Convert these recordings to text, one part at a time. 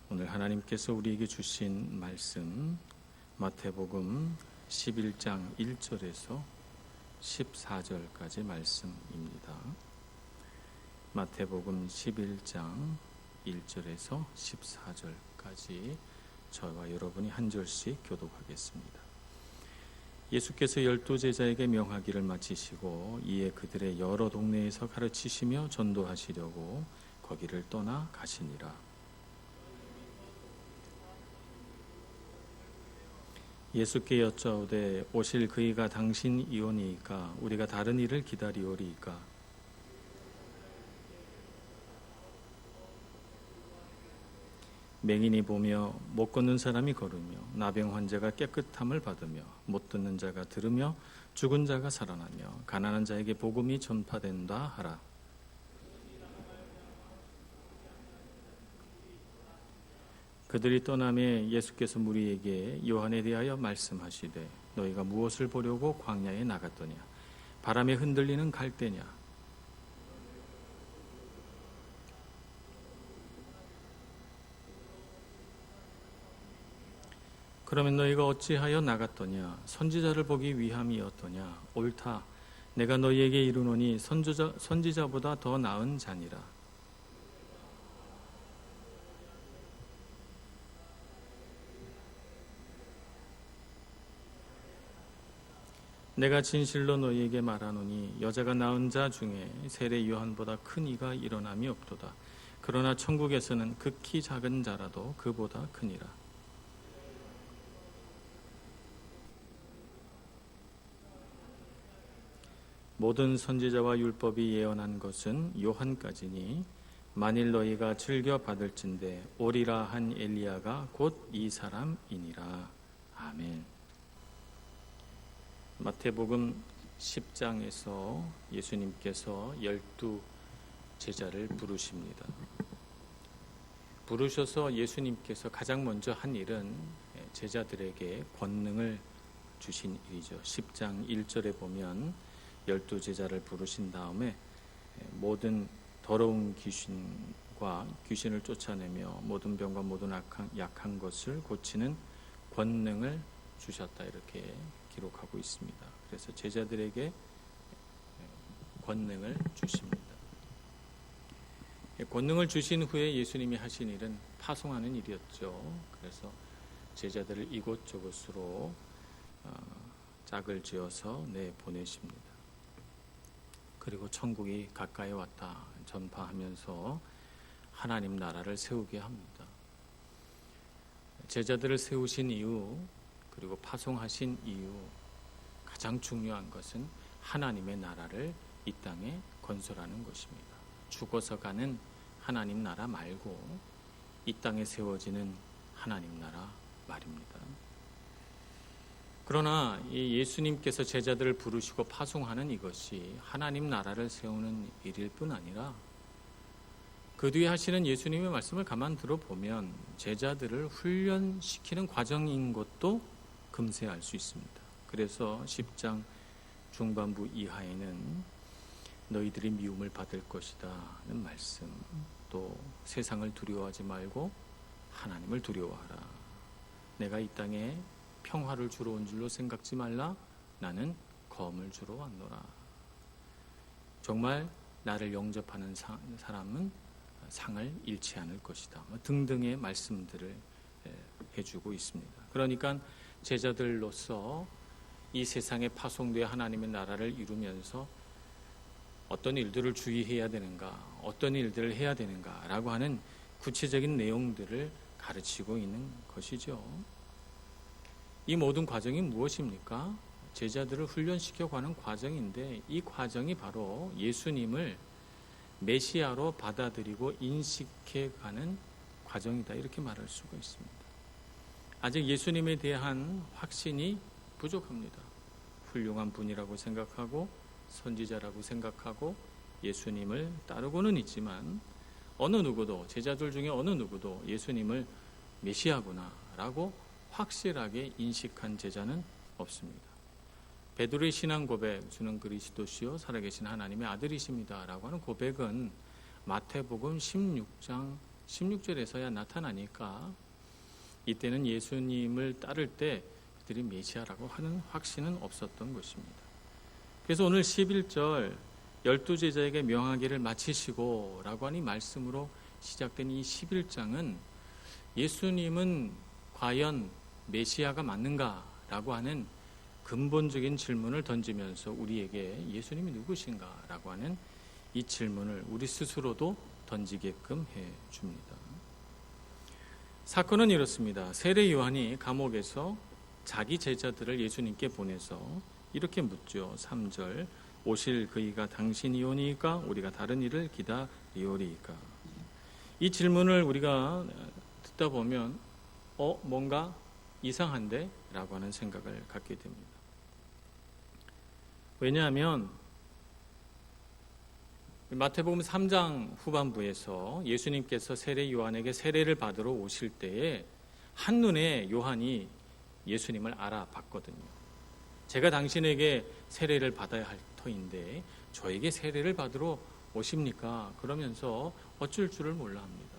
오늘 하나님께서 우리에게 주신 말씀 마태복음 11장 1절에서 14절까지 말씀입니다. 마태복음 11장 1절에서 14절까지 저와 여러분이 한 절씩 교독하겠습니다. 예수께서 12제자에게 명하기를 마치시고 이에 그들의 여러 동네에서 가르치시며 전도하시려고 거기를 떠나 가시니라. 예수께 여짜오되 오실 그이가 당신이오니이까 우리가 다른 이를 기다리오리이까. 맹인이 보며 못 걷는 사람이 걸으며 나병 환자가 깨끗함을 받으며 못 듣는 자가 들으며 죽은 자가 살아나며 가난한 자에게 복음이 전파된다 하라. 그들이 떠나매 예수께서 무리에게 요한에 대하여 말씀하시되 너희가 무엇을 보려고 광야에 나갔더냐? 바람에 흔들리는 갈대냐? 그러면 너희가 어찌하여 나갔더냐? 선지자를 보기 위함이었더냐? 옳다. 내가 너희에게 이르노니 선지자보다 더 나은 자니라. 내가 진실로 너희에게 말하노니 여자가 낳은 자 중에 세례 요한보다 큰 이가 일어남이 없도다. 그러나 천국에서는 극히 작은 자라도 그보다 크니라. 모든 선지자와 율법이 예언한 것은 요한까지니 만일 너희가 즐겨 받을진대 오리라 한 엘리야가 곧 이 사람이니라. 아멘. 마태복음 10장에서 예수님께서 12제자를 부르십니다. 부르셔서 예수님께서 가장 먼저 한 일은 제자들에게 권능을 주신 일이죠. 10장 1절에 보면 12제자를 부르신 다음에 모든 더러운 귀신과 귀신을 쫓아내며 모든 병과 모든 약한 것을 고치는 권능을 주셨다 이렇게 기록하고 있습니다. 그래서 제자들에게 권능을 주십니다. 권능을 주신 후에 예수님이 하신 일은 파송하는 일이었죠. 그래서 제자들을 이곳저곳으로 짝을 지어서 내보내십니다. 그리고 천국이 가까이 왔다 전파하면서 하나님 나라를 세우게 합니다. 제자들을 세우신 이유 그리고 파송하신 이유 가장 중요한 것은 하나님의 나라를 이 땅에 건설하는 것입니다. 죽어서 가는 하나님 나라 말고 이 땅에 세워지는 하나님 나라 말입니다. 그러나 이 예수님께서 제자들을 부르시고 파송하는 이것이 하나님 나라를 세우는 일일 뿐 아니라 그 뒤에 하시는 예수님의 말씀을 가만 들어보면 제자들을 훈련시키는 과정인 것도 금세 알 수 있습니다. 그래서 10장 중반부 이하에는 너희들이 미움을 받을 것이다는 말씀, 또 세상을 두려워하지 말고 하나님을 두려워하라. 내가 이 땅에 평화를 주러 온 줄로 생각지 말라. 나는 검을 주러 왔노라. 정말 나를 영접하는 사람은 상을 잃지 않을 것이다. 등등의 말씀들을 해주고 있습니다. 그러니까 제자들로서 이 세상에 파송되어 하나님의 나라를 이루면서 어떤 일들을 주의해야 되는가, 어떤 일들을 해야 되는가라고 하는 구체적인 내용들을 가르치고 있는 것이죠. 이 모든 과정이 무엇입니까? 제자들을 훈련시켜가는 과정인데 이 과정이 바로 예수님을 메시아로 받아들이고 인식해가는 과정이다 이렇게 말할 수가 있습니다. 아직 예수님에 대한 확신이 부족합니다. 훌륭한 분이라고 생각하고 선지자라고 생각하고 예수님을 따르고는 있지만 어느 누구도 제자들 중에 어느 누구도 예수님을 메시아구나라고 확실하게 인식한 제자는 없습니다. 베드로의 신앙 고백, 주는 그리스도시요 살아계신 하나님의 아들이십니다 라고 하는 고백은 마태복음 16장 16절에서야 나타나니까 이때는 예수님을 따를 때 그들이 메시아라고 하는 확신은 없었던 것입니다. 그래서 오늘 11절 12제자에게 명하기를 마치시고 라고 하는 이 말씀으로 시작된 이 11장은 예수님은 과연 메시아가 맞는가 라고 하는 근본적인 질문을 던지면서 우리에게 예수님이 누구신가 라고 하는 이 질문을 우리 스스로도 던지게끔 해줍니다. 사건은 이렇습니다. 세례 요한이 감옥에서 자기 제자들을 예수님께 보내서 이렇게 묻죠. 3절 오실 그이가 당신이 오니까 우리가 다른 일을 기다리오리이까. 이 질문을 우리가 듣다 보면 뭔가 이상한데? 라고 하는 생각을 갖게 됩니다. 왜냐하면 마태복음 3장 후반부에서 예수님께서 세례 요한에게 세례를 받으러 오실 때에 한눈에 요한이 예수님을 알아봤거든요. 제가 당신에게 세례를 받아야 할 터인데 저에게 세례를 받으러 오십니까? 그러면서 어쩔 줄을 몰라 합니다.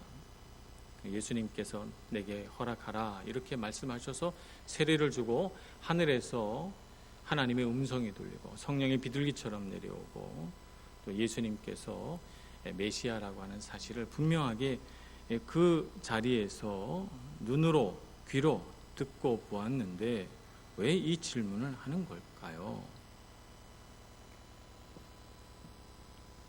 예수님께서 내게 허락하라 이렇게 말씀하셔서 세례를 주고 하늘에서 하나님의 음성이 들리고 성령의 비둘기처럼 내려오고 또 예수님께서 메시아라고 하는 사실을 분명하게 그 자리에서 눈으로 귀로 듣고 보았는데 왜 이 질문을 하는 걸까요?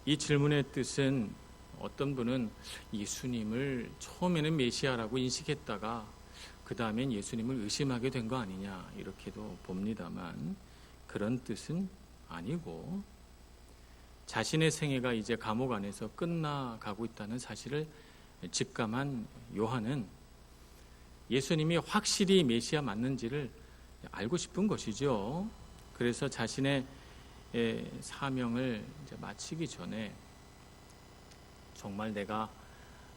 이 질문의 뜻은 어떤 분은 예수님을 처음에는 메시아라고 인식했다가 그 다음엔 예수님을 의심하게 된 거 아니냐 이렇게도 봅니다만 그런 뜻은 아니고 자신의 생애가 이제 감옥 안에서 끝나가고 있다는 사실을 직감한 요한은 예수님이 확실히 메시아 맞는지를 알고 싶은 것이죠. 그래서 자신의 사명을 이제 마치기 전에 정말 내가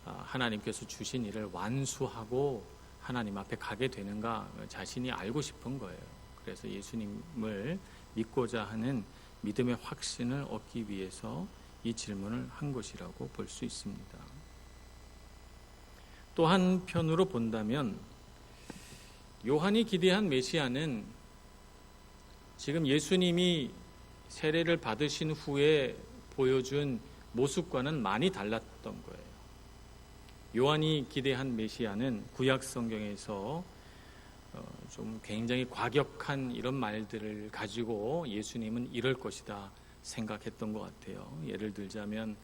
하나님께서 주신 일을 완수하고 하나님 앞에 가게 되는가 자신이 알고 싶은 거예요. 그래서 예수님을 믿고자 하는 믿음의 확신을 얻기 위해서 이 질문을 한 것이라고 볼 수 있습니다. 또 한편으로 본다면 요한이 기대한 메시아는 지금 예수님이 세례를 받으신 후에 보여준 모습과는 많이 달랐던 거예요. 요한이 기대한 메시아는 구약 성경에서 좀 굉장히 과격한 이런 말들을 가지고 예수님은 이럴 것이다 생각했던 것 같아요. 예를 들자면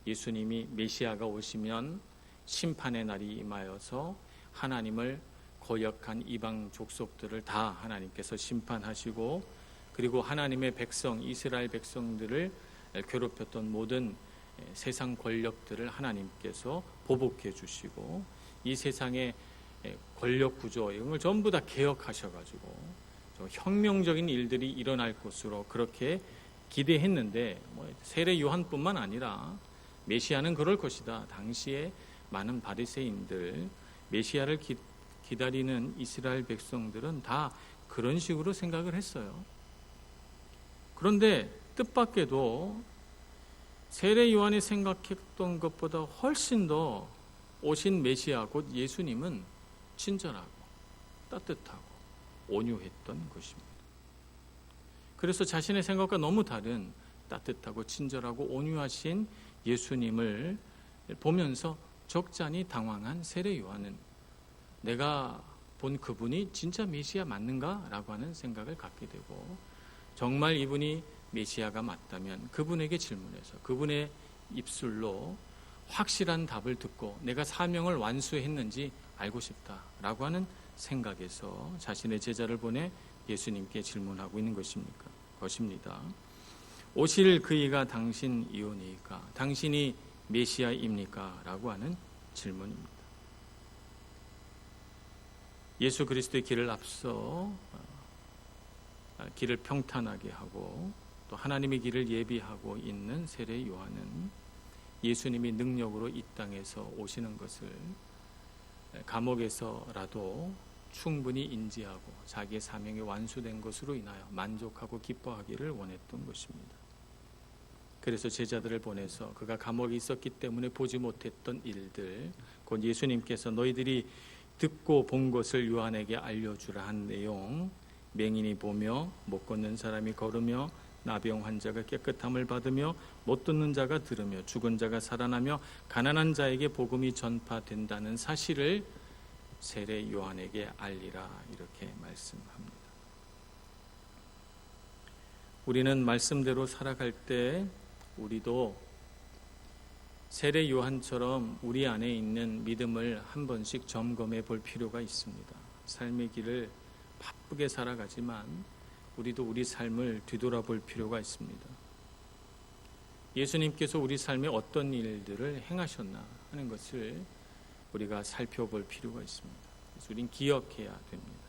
예수님이 메시아가 오시면 심판의 날이 임하여서 하나님을 거역한 이방 족속들을 다 하나님께서 심판하시고 그리고 하나님의 백성 이스라엘 백성들을 괴롭혔던 모든 세상 권력들을 하나님께서 보복해 주시고 이 세상의 권력 구조 이런 걸 전부 다 개혁하셔가지고 혁명적인 일들이 일어날 것으로 그렇게 기대했는데 세례 요한뿐만 아니라 메시아는 그럴 것이다. 당시에 많은 바리새인들 메시아를 기다리는 이스라엘 백성들은 다 그런 식으로 생각을 했어요. 그런데 뜻밖에도 세례 요한이 생각했던 것보다 훨씬 더 오신 메시아 곧 예수님은 친절하고 따뜻하고 온유했던 것입니다. 그래서 자신의 생각과 너무 다른 따뜻하고 친절하고 온유하신 예수님을 보면서 적잖이 당황한 세례 요한은 내가 본 그분이 진짜 메시아 맞는가? 라고 하는 생각을 갖게 되고 정말 이분이 메시아가 맞다면 그분에게 질문해서 그분의 입술로 확실한 답을 듣고 내가 사명을 완수했는지 알고 싶다라고 하는 생각에서 자신의 제자를 보내 예수님께 질문하고 있는 것입니다. 오실 그이가 당신이오니까 당신이 메시아입니까? 라고 하는 질문입니다. 예수 그리스도의 길을 앞서 길을 평탄하게 하고 또 하나님의 길을 예비하고 있는 세례 요한은 예수님이 능력으로 이 땅에서 오시는 것을 감옥에서라도 충분히 인지하고 자기의 사명이 완수된 것으로 인하여 만족하고 기뻐하기를 원했던 것입니다. 그래서 제자들을 보내서 그가 감옥에 있었기 때문에 보지 못했던 일들, 곧 예수님께서 너희들이 듣고 본 것을 요한에게 알려주라 한 내용, 맹인이 보며 못 걷는 사람이 걸으며 나병 환자가 깨끗함을 받으며 못 듣는 자가 들으며 죽은 자가 살아나며 가난한 자에게 복음이 전파된다는 사실을 세례 요한에게 알리라, 이렇게 말씀합니다. 우리는 말씀대로 살아갈 때 우리도 세례 요한처럼 우리 안에 있는 믿음을 한 번씩 점검해 볼 필요가 있습니다. 삶의 길을 바쁘게 살아가지만 우리도 우리 삶을 뒤돌아볼 필요가 있습니다. 예수님께서 우리 삶에 어떤 일들을 행하셨나 하는 것을 우리가 살펴볼 필요가 있습니다. 그래서 우린 기억해야 됩니다.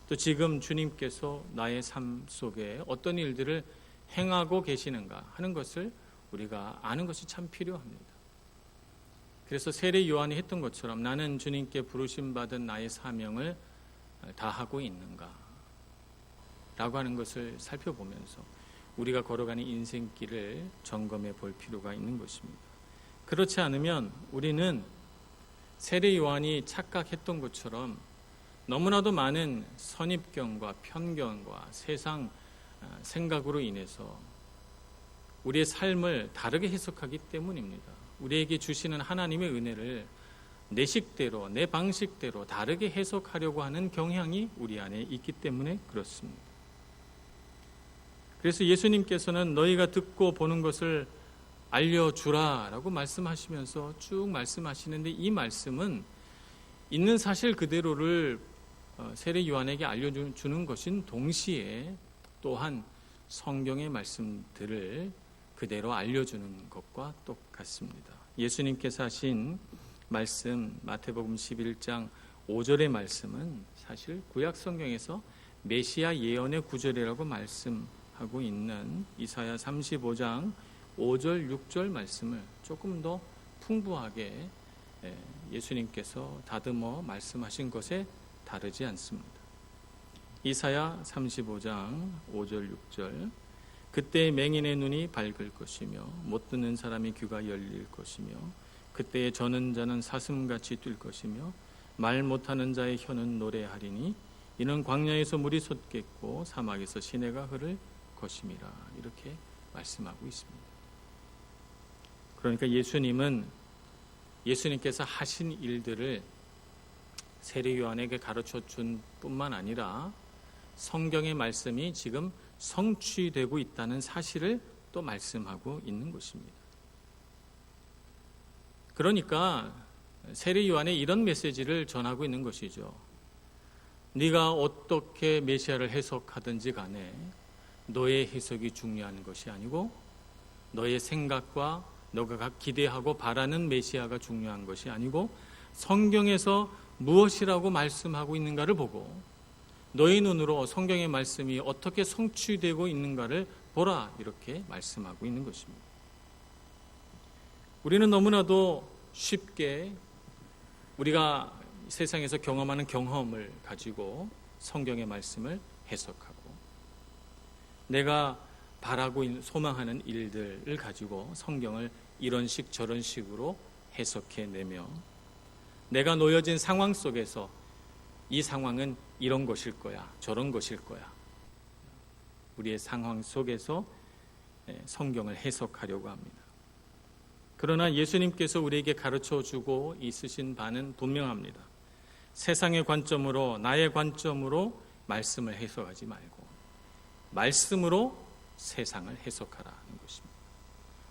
또 지금 주님께서 나의 삶 속에 어떤 일들을 행하고 계시는가 하는 것을 우리가 아는 것이 참 필요합니다. 그래서 세례 요한이 했던 것처럼 나는 주님께 부르심 받은 나의 사명을 다하고 있는가 라고 하는 것을 살펴보면서 우리가 걸어가는 인생길을 점검해 볼 필요가 있는 것입니다. 그렇지 않으면 우리는 세례 요한이 착각했던 것처럼 너무나도 많은 선입견과 편견과 세상 생각으로 인해서 우리의 삶을 다르게 해석하기 때문입니다. 우리에게 주시는 하나님의 은혜를 내 식대로, 내 방식대로 다르게 해석하려고 하는 경향이 우리 안에 있기 때문에 그렇습니다. 그래서 예수님께서는 너희가 듣고 보는 것을 알려주라 라고 말씀하시면서 쭉 말씀하시는데, 이 말씀은 있는 사실 그대로를 세례 요한에게 알려주는 것인 동시에 또한 성경의 말씀들을 그대로 알려주는 것과 똑같습니다. 예수님께서 하신 말씀, 마태복음 11장 5절의 말씀은 사실 구약 성경에서 메시아 예언의 구절이라고 말씀하고 있는 이사야 35장 5절, 6절 말씀을 조금 더 풍부하게 예수님께서 다듬어 말씀하신 것에 다르지 않습니다. 이사야 35장 5절, 6절, 그때 맹인의 눈이 밝을 것이며 못 듣는 사람이 귀가 열릴 것이며 그때에 저는 자는 사슴같이 뛸 것이며 말 못하는 자의 혀는 노래하리니 이는 광야에서 물이 솟겠고 사막에서 시내가 흐를 것임이라, 이렇게 말씀하고 있습니다. 그러니까 예수님께서 하신 일들을 세례 요한에게 가르쳐 준 뿐만 아니라 성경의 말씀이 지금 성취되고 있다는 사실을 또 말씀하고 있는 것입니다. 그러니까 세례 요한에 이런 메시지를 전하고 있는 것이죠. 네가 어떻게 메시아를 해석하든지 간에 너의 해석이 중요한 것이 아니고 너의 생각과 너가 기대하고 바라는 메시아가 중요한 것이 아니고 성경에서 무엇이라고 말씀하고 있는가를 보고 너의 눈으로 성경의 말씀이 어떻게 성취되고 있는가를 보라, 이렇게 말씀하고 있는 것입니다. 우리는 너무나도 쉽게 우리가 세상에서 경험하는 경험을 가지고 성경의 말씀을 해석하고 내가 바라고 소망하는 일들을 가지고 성경을 이런 식 저런 식으로 해석해내며 내가 놓여진 상황 속에서 이 상황은 이런 것일 거야, 저런 것일 거야, 우리의 상황 속에서 성경을 해석하려고 합니다. 그러나 예수님께서 우리에게 가르쳐주고 있으신 바는 분명합니다. 세상의 관점으로, 나의 관점으로 말씀을 해석하지 말고 말씀으로 세상을 해석하라는 것입니다.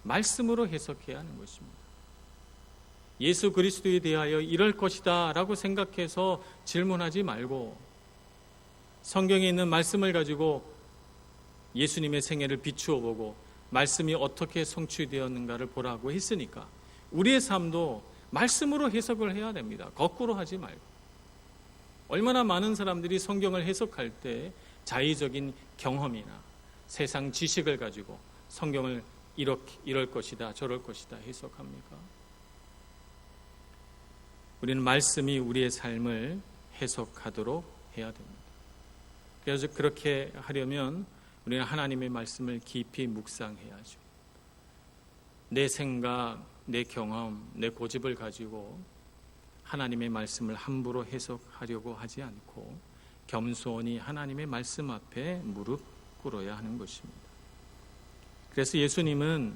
말씀으로 해석해야 하는 것입니다. 예수 그리스도에 대하여 이럴 것이다 라고 생각해서 질문하지 말고 성경에 있는 말씀을 가지고 예수님의 생애를 비추어 보고 말씀이 어떻게 성취되었는가를 보라고 했으니까 우리의 삶도 말씀으로 해석을 해야 됩니다. 거꾸로 하지 말고. 얼마나 많은 사람들이 성경을 해석할 때 자의적인 경험이나 세상 지식을 가지고 성경을 이럴 것이다 저럴 것이다 해석합니까? 우리는 말씀이 우리의 삶을 해석하도록 해야 됩니다. 그래서 그렇게 하려면 우리는 하나님의 말씀을 깊이 묵상해야죠. 내 생각, 내 경험, 내 고집을 가지고 하나님의 말씀을 함부로 해석하려고 하지 않고 겸손히 하나님의 말씀 앞에 무릎 꿇어야 하는 것입니다. 그래서 예수님은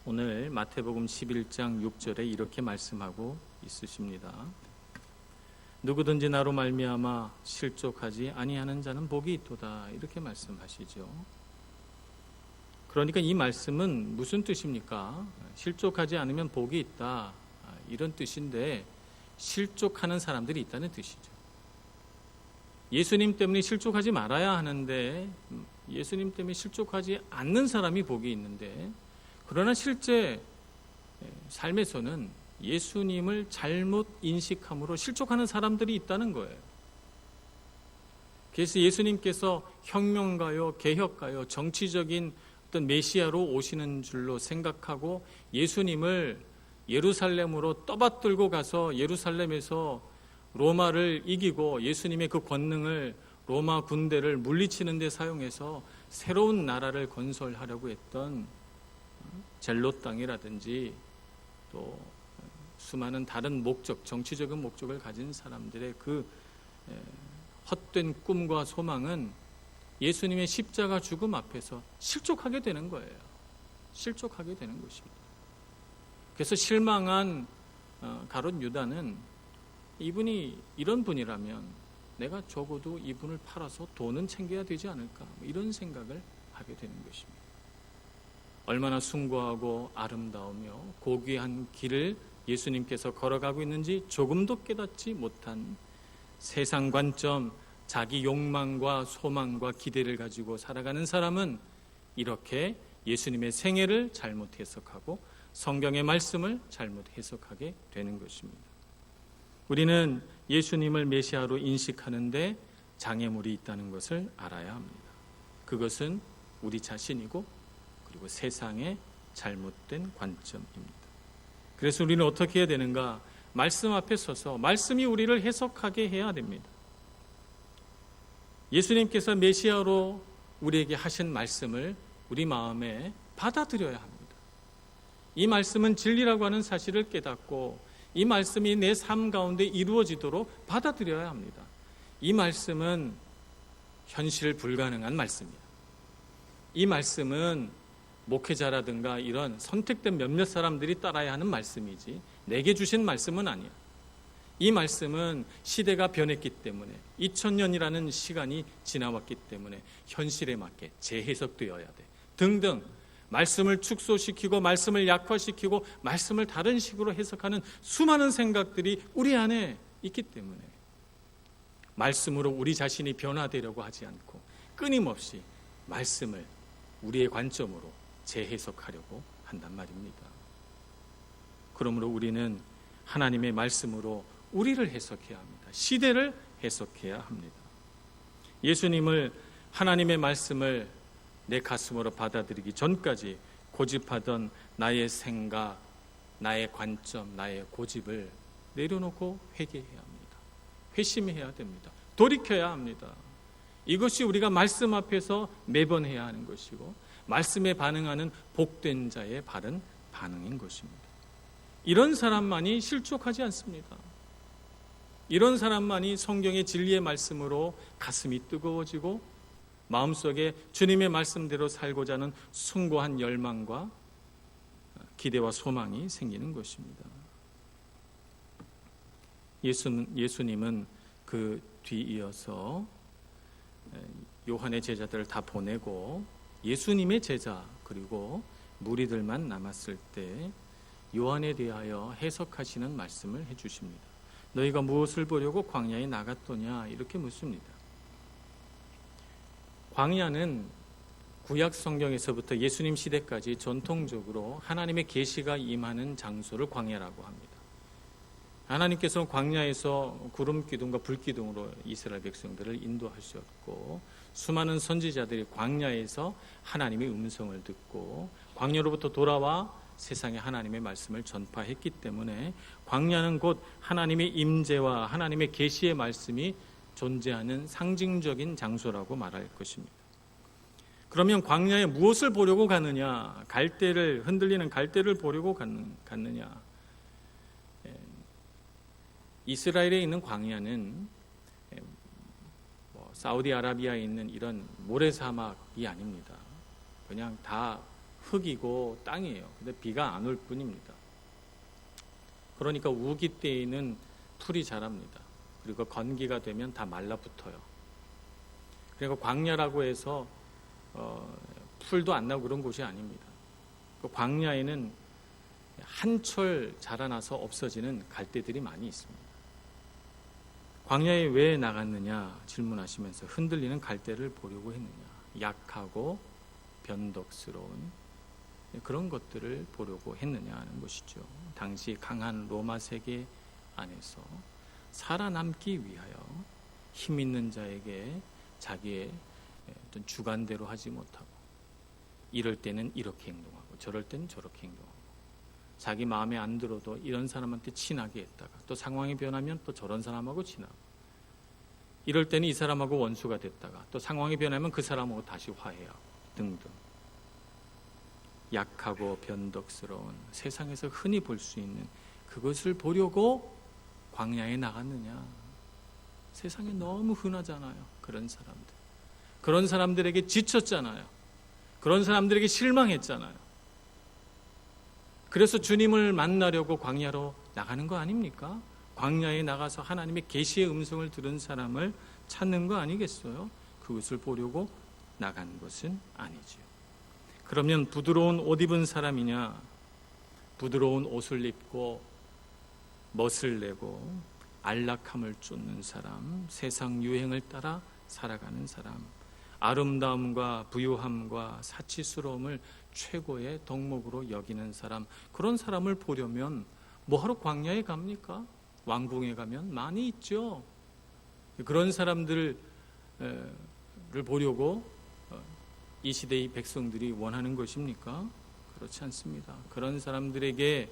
오늘 마태복음 11장 6절에 이렇게 말씀하고 있으십니다. 누구든지 나로 말미암아 실족하지 아니하는 자는 복이 있도다, 이렇게 말씀하시죠. 그러니까 이 말씀은 무슨 뜻입니까? 실족하지 않으면 복이 있다, 이런 뜻인데 실족하는 사람들이 있다는 뜻이죠. 예수님 때문에 실족하지 말아야 하는데 예수님 때문에 실족하지 않는 사람이 복이 있는데, 그러나 실제 삶에서는 예수님을 잘못 인식함으로 실족하는 사람들이 있다는 거예요. 그래서 예수님께서 혁명가요, 개혁가요, 정치적인 어떤 메시아로 오시는 줄로 생각하고 예수님을 예루살렘으로 떠받들고 가서 예루살렘에서 로마를 이기고 예수님의 그 권능을 로마 군대를 물리치는 데 사용해서 새로운 나라를 건설하려고 했던 젤롯 땅이라든지 또 수많은 다른 목적, 정치적인 목적을 가진 사람들의 그 헛된 꿈과 소망은 예수님의 십자가 죽음 앞에서 실족하게 되는 거예요. 실족하게 되는 것입니다. 그래서 실망한 가룟 유다는 이분이 이런 분이라면 내가 적어도 이분을 팔아서 돈은 챙겨야 되지 않을까, 이런 생각을 하게 되는 것입니다. 얼마나 숭고하고 아름다우며 고귀한 길을 예수님께서 걸어가고 있는지 조금도 깨닫지 못한 세상 관점, 자기 욕망과 소망과 기대를 가지고 살아가는 사람은 이렇게 예수님의 생애를 잘못 해석하고 성경의 말씀을 잘못 해석하게 되는 것입니다. 우리는 예수님을 메시아로 인식하는데 장애물이 있다는 것을 알아야 합니다. 그것은 우리 자신이고 그리고 세상의 잘못된 관점입니다. 그래서 우리는 어떻게 해야 되는가? 말씀 앞에 서서 말씀이 우리를 해석하게 해야 됩니다. 예수님께서 메시아로 우리에게 하신 말씀을 우리 마음에 받아들여야 합니다. 이 말씀은 진리라고 하는 사실을 깨닫고 이 말씀이 내 삶 가운데 이루어지도록 받아들여야 합니다. 이 말씀은 현실 불가능한 말씀이에요. 이 말씀은 목회자라든가 이런 선택된 몇몇 사람들이 따라야 하는 말씀이지 내게 주신 말씀은 아니에요. 이 말씀은 시대가 변했기 때문에 2000년이라는 시간이 지나왔기 때문에 현실에 맞게 재해석되어야 돼 등등, 말씀을 축소시키고 말씀을 약화시키고 말씀을 다른 식으로 해석하는 수많은 생각들이 우리 안에 있기 때문에 말씀으로 우리 자신이 변화되려고 하지 않고 끊임없이 말씀을 우리의 관점으로 재해석하려고 한단 말입니다. 그러므로 우리는 하나님의 말씀으로 우리를 해석해야 합니다. 시대를 해석해야 합니다. 예수님을, 하나님의 말씀을 내 가슴으로 받아들이기 전까지 고집하던 나의 생각, 나의 관점, 나의 고집을 내려놓고 회개해야 합니다. 회심해야 됩니다. 돌이켜야 합니다. 이것이 우리가 말씀 앞에서 매번 해야 하는 것이고 말씀에 반응하는 복된 자의 바른 반응인 것입니다. 이런 사람만이 실족하지 않습니다. 이런 사람만이 성경의 진리의 말씀으로 가슴이 뜨거워지고 마음속에 주님의 말씀대로 살고자 하는 숭고한 열망과 기대와 소망이 생기는 것입니다. 예수님은 그 뒤이어서 요한의 제자들을 다 보내고 예수님의 제자 그리고 무리들만 남았을 때 요한에 대하여 해석하시는 말씀을 해주십니다. 너희가 무엇을 보려고 광야에 나갔더냐, 이렇게 묻습니다. 광야는 구약 성경에서부터 예수님 시대까지 전통적으로 하나님의 계시가 임하는 장소를 광야라고 합니다. 하나님께서 광야에서 구름 기둥과 불 기둥으로 이스라엘 백성들을 인도하셨고 수많은 선지자들이 광야에서 하나님의 음성을 듣고 광야로부터 돌아와 세상에 하나님의 말씀을 전파했기 때문에 광야는 곧 하나님의 임재와 하나님의 계시의 말씀이 존재하는 상징적인 장소라고 말할 것입니다. 그러면 광야에 무엇을 보려고 가느냐? 갈대를, 흔들리는 갈대를 보려고 갔느냐? 이스라엘에 있는 광야는 사우디아라비아에 있는 이런 모래사막이 아닙니다. 그냥 다 흙이고 땅이에요. 근데 비가 안 올 뿐입니다. 그러니까 우기 때에는 풀이 자랍니다. 그리고 건기가 되면 다 말라붙어요. 그러니까 광야라고 해서 풀도 안 나고 그런 곳이 아닙니다. 그 광야에는 한철 자라나서 없어지는 갈대들이 많이 있습니다. 광야에 왜 나갔느냐 질문하시면서 흔들리는 갈대를 보려고 했느냐. 약하고 변덕스러운 그런 것들을 보려고 했느냐 하는 것이죠. 당시 강한 로마 세계 안에서 살아남기 위하여 힘 있는 자에게 자기의 어떤 주관대로 하지 못하고 이럴 때는 이렇게 행동하고 저럴 때는 저렇게 행동하고 자기 마음에 안 들어도 이런 사람한테 친하게 했다가 또 상황이 변하면 또 저런 사람하고 친하고 이럴 때는 이 사람하고 원수가 됐다가 또 상황이 변하면 그 사람하고 다시 화해하고 등등 약하고 변덕스러운 세상에서 흔히 볼 수 있는 그것을 보려고 광야에 나갔느냐. 세상에 너무 흔하잖아요. 그런 사람들. 그런 사람들에게 지쳤잖아요. 그런 사람들에게 실망했잖아요. 그래서 주님을 만나려고 광야로 나가는 거 아닙니까? 광야에 나가서 하나님의 계시의 음성을 들은 사람을 찾는 거 아니겠어요? 그것을 보려고 나간 것은 아니죠. 그러면 부드러운 옷 입은 사람이냐, 부드러운 옷을 입고 멋을 내고 안락함을 쫓는 사람, 세상 유행을 따라 살아가는 사람, 아름다움과 부유함과 사치스러움을 최고의 덕목으로 여기는 사람, 그런 사람을 보려면 뭐하러 광야에 갑니까? 왕궁에 가면 많이 있죠. 그런 사람들을 보려고 이 시대의 백성들이 원하는 것입니까? 그렇지 않습니다. 그런 사람들에게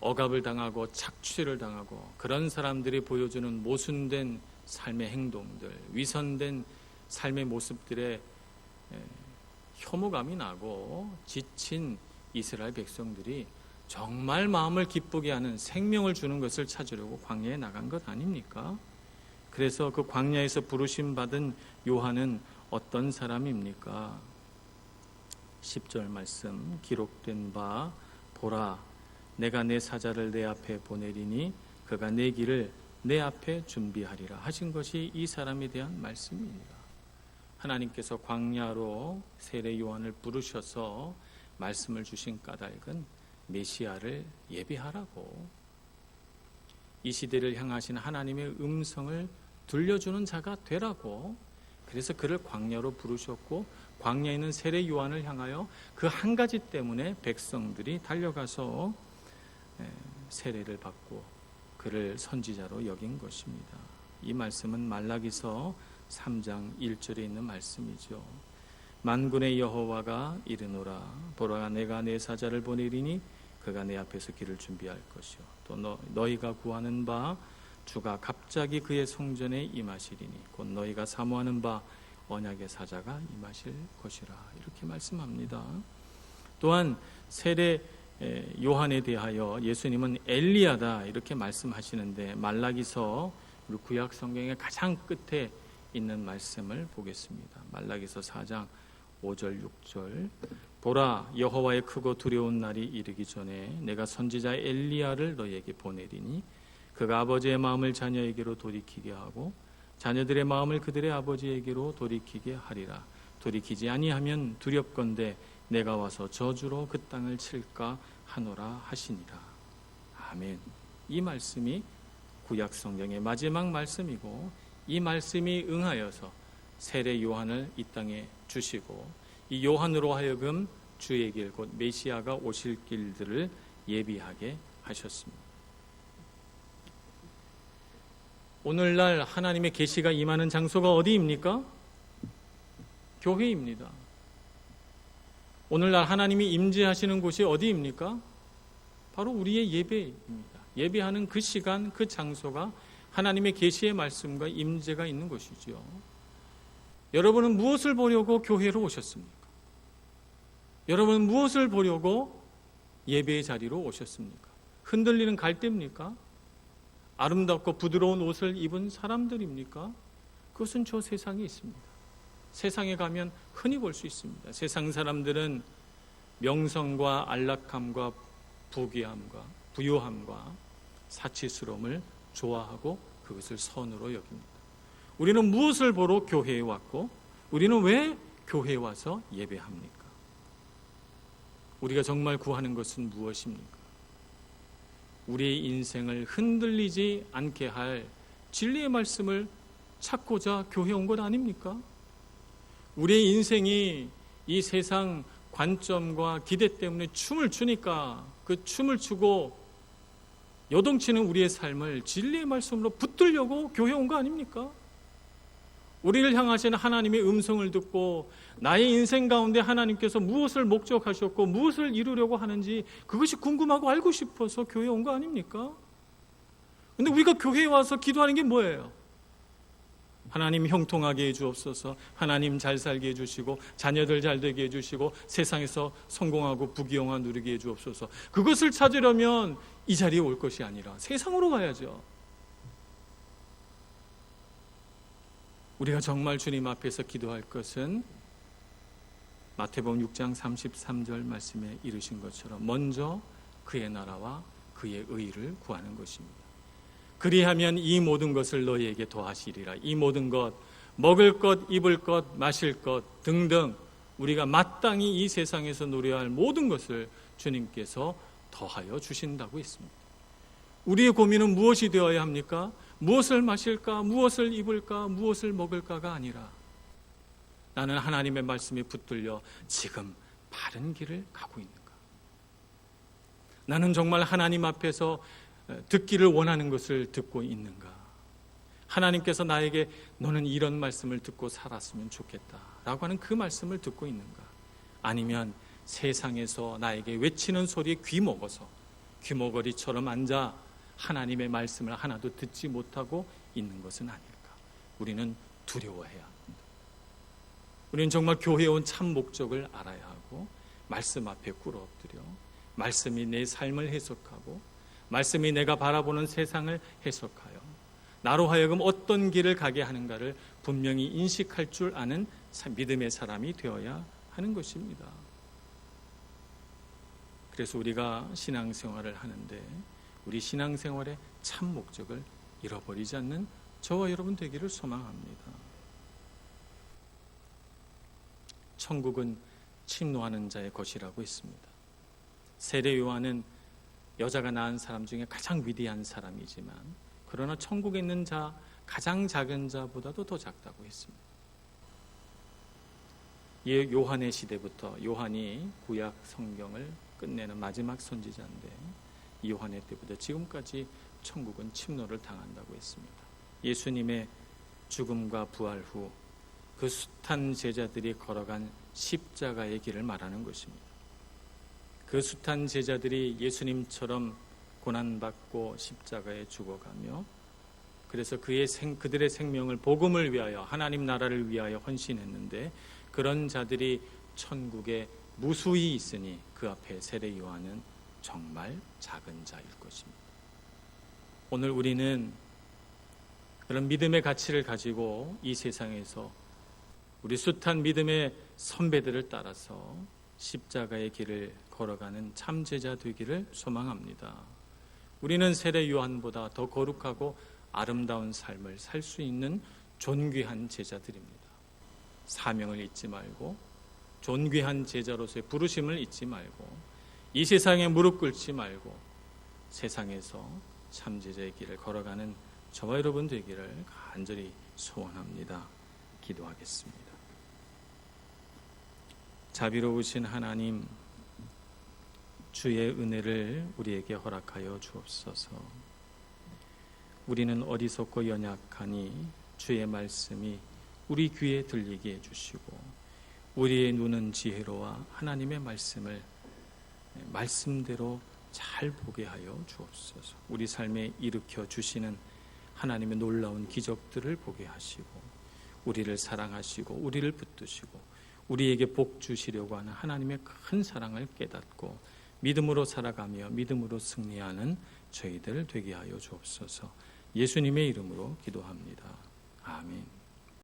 억압을 당하고 착취를 당하고 그런 사람들이 보여주는 모순된 삶의 행동들, 위선된 삶의 모습들에 혐오감이 나고 지친 이스라엘 백성들이 정말 마음을 기쁘게 하는 생명을 주는 것을 찾으려고 광야에 나간 것 아닙니까? 그래서 그 광야에서 부르심 받은 요한은 어떤 사람입니까? 10절 말씀 기록된 바 보라 내가 내 사자를 내 앞에 보내리니 그가 내 길을 내 앞에 준비하리라 하신 것이 이 사람에 대한 말씀입니다. 하나님께서 광야로 세례 요한을 부르셔서 말씀을 주신 까닭은 메시아를 예비하라고, 이 시대를 향하신 하나님의 음성을 들려주는 자가 되라고, 그래서 그를 광야로 부르셨고 광야에 있는 세례 요한을 향하여 그 한 가지 때문에 백성들이 달려가서 세례를 받고 그를 선지자로 여긴 것입니다. 이 말씀은 말라기서 3장 1절에 있는 말씀이죠. 만군의 여호와가 이르노라 보라 내가 내 사자를 보내리니 그가 내 앞에서 길을 준비할 것이요 또 너희가 구하는 바 주가 갑자기 그의 성전에 임하시리니 곧 너희가 사모하는 바 언약의 사자가 임하실 것이라 이렇게 말씀합니다. 또한 세례 요한에 대하여 예수님은 엘리야다 이렇게 말씀하시는데 말라기서 우리 구약 성경의 가장 끝에 있는 말씀을 보겠습니다. 말라기서 4장 5절 6절 보라 여호와의 크고 두려운 날이 이르기 전에 내가 선지자 엘리야를 너희에게 보내리니 그가 아버지의 마음을 자녀에게로 돌이키게 하고 자녀들의 마음을 그들의 아버지에게로 돌이키게 하리라. 돌이키지 아니하면 두렵건대 내가 와서 저주로 그 땅을 칠까 하노라 하시니라. 아멘. 이 말씀이 구약 성경의 마지막 말씀이고 이 말씀이 응하여서 세례 요한을 이 땅에 주시고 이 요한으로 하여금 주의 길 곧 메시아가 오실 길들을 예비하게 하셨습니다. 오늘날 하나님의 계시가 임하는 장소가 어디입니까? 교회입니다. 오늘날 하나님이 임재하시는 곳이 어디입니까? 바로 우리의 예배입니다. 예배하는 그 시간, 그 장소가 하나님의 계시의 말씀과 임재가 있는 곳이죠. 여러분은 무엇을 보려고 교회로 오셨습니까? 여러분은 무엇을 보려고 예배의 자리로 오셨습니까? 흔들리는 갈대입니까? 아름답고 부드러운 옷을 입은 사람들입니까? 그것은 저 세상에 있습니다. 세상에 가면 흔히 볼 수 있습니다. 세상 사람들은 명성과 안락함과 부귀함과 부요함과 사치스러움을 좋아하고 그것을 선으로 여깁니다. 우리는 무엇을 보러 교회에 왔고 우리는 왜 교회에 와서 예배합니까? 우리가 정말 구하는 것은 무엇입니까? 우리의 인생을 흔들리지 않게 할 진리의 말씀을 찾고자 교회에 온 것 아닙니까? 우리의 인생이 이 세상 관점과 기대 때문에 춤을 추니까 그 춤을 추고 요동치는 우리의 삶을 진리의 말씀으로 붙들려고 교회에 온 거 아닙니까? 우리를 향하시는 하나님의 음성을 듣고 나의 인생 가운데 하나님께서 무엇을 목적하셨고 무엇을 이루려고 하는지 그것이 궁금하고 알고 싶어서 교회에 온 거 아닙니까? 근데 우리가 교회에 와서 기도하는 게 뭐예요? 하나님 형통하게 해주옵소서, 하나님 잘 살게 해주시고 자녀들 잘 되게 해주시고 세상에서 성공하고 부귀영화 누리게 해주옵소서. 그것을 찾으려면 이 자리에 올 것이 아니라 세상으로 가야죠. 우리가 정말 주님 앞에서 기도할 것은 마태복음 6장 33절 말씀에 이르신 것처럼 먼저 그의 나라와 그의 의를 구하는 것입니다. 그리하면 이 모든 것을 너희에게 더하시리라. 이 모든 것, 먹을 것, 입을 것, 마실 것 등등 우리가 마땅히 이 세상에서 누려야 할 모든 것을 주님께서 더하여 주신다고 했습니다. 우리의 고민은 무엇이 되어야 합니까? 무엇을 마실까? 무엇을 입을까? 무엇을 먹을까가 아니라 나는 하나님의 말씀에 붙들려 지금 바른 길을 가고 있는가? 나는 정말 하나님 앞에서 듣기를 원하는 것을 듣고 있는가? 하나님께서 나에게 너는 이런 말씀을 듣고 살았으면 좋겠다 라고 하는 그 말씀을 듣고 있는가? 아니면 세상에서 나에게 외치는 소리에 귀먹어서 귀머거리처럼 앉아 하나님의 말씀을 하나도 듣지 못하고 있는 것은 아닐까? 우리는 두려워해야 합니다. 우리는 정말 교회에 온 참 목적을 알아야 하고 말씀 앞에 꿇어 엎드려 말씀이 내 삶을 해석하고 말씀이 내가 바라보는 세상을 해석하여 나로 하여금 어떤 길을 가게 하는가를 분명히 인식할 줄 아는 믿음의 사람이 되어야 하는 것입니다. 그래서 우리가 신앙생활을 하는데 우리 신앙생활의 참 목적을 잃어버리지 않는 저와 여러분 되기를 소망합니다. 천국은 침노하는 자의 것이라고 했습니다. 세례 요한은 여자가 낳은 사람 중에 가장 위대한 사람이지만 그러나 천국에 있는 자 가장 작은 자보다도 더 작다고 했습니다. 요한의 시대부터 요한이 구약 성경을 끝내는 마지막 선지자인데 요한의 때부터 지금까지 천국은 침노를 당한다고 했습니다. 예수님의 죽음과 부활 후 그 숱한 제자들이 걸어간 십자가의 길을 말하는 것입니다. 그 숱한 제자들이 예수님처럼 고난받고 십자가에 죽어가며 그래서 그들의 생명을 복음을 위하여 하나님 나라를 위하여 헌신했는데 그런 자들이 천국에 무수히 있으니 그 앞에 세례 요한은 정말 작은 자일 것입니다. 오늘 우리는 그런 믿음의 가치를 가지고 이 세상에서 우리 숱한 믿음의 선배들을 따라서 십자가의 길을 걸어가는 참제자 되기를 소망합니다. 우리는 세례 요한보다 더 거룩하고 아름다운 삶을 살 수 있는 존귀한 제자들입니다. 사명을 잊지 말고 존귀한 제자로서의 부르심을 잊지 말고 이 세상에 무릎 꿇지 말고 세상에서 참제자의 길을 걸어가는 저와 여러분 되기를 간절히 소원합니다. 기도하겠습니다. 자비로우신 하나님, 주의 은혜를 우리에게 허락하여 주옵소서. 우리는 어리석고 연약하니 주의 말씀이 우리 귀에 들리게 해주시고 우리의 눈은 지혜로와 하나님의 말씀을 말씀대로 잘 보게 하여 주옵소서. 우리 삶에 일으켜 주시는 하나님의 놀라운 기적들을 보게 하시고 우리를 사랑하시고 우리를 붙드시고 우리에게 복 주시려고 하는 하나님의 큰 사랑을 깨닫고 믿음으로 살아가며 믿음으로 승리하는 저희들 되게 하여 주옵소서. 예수님의 이름으로 기도합니다.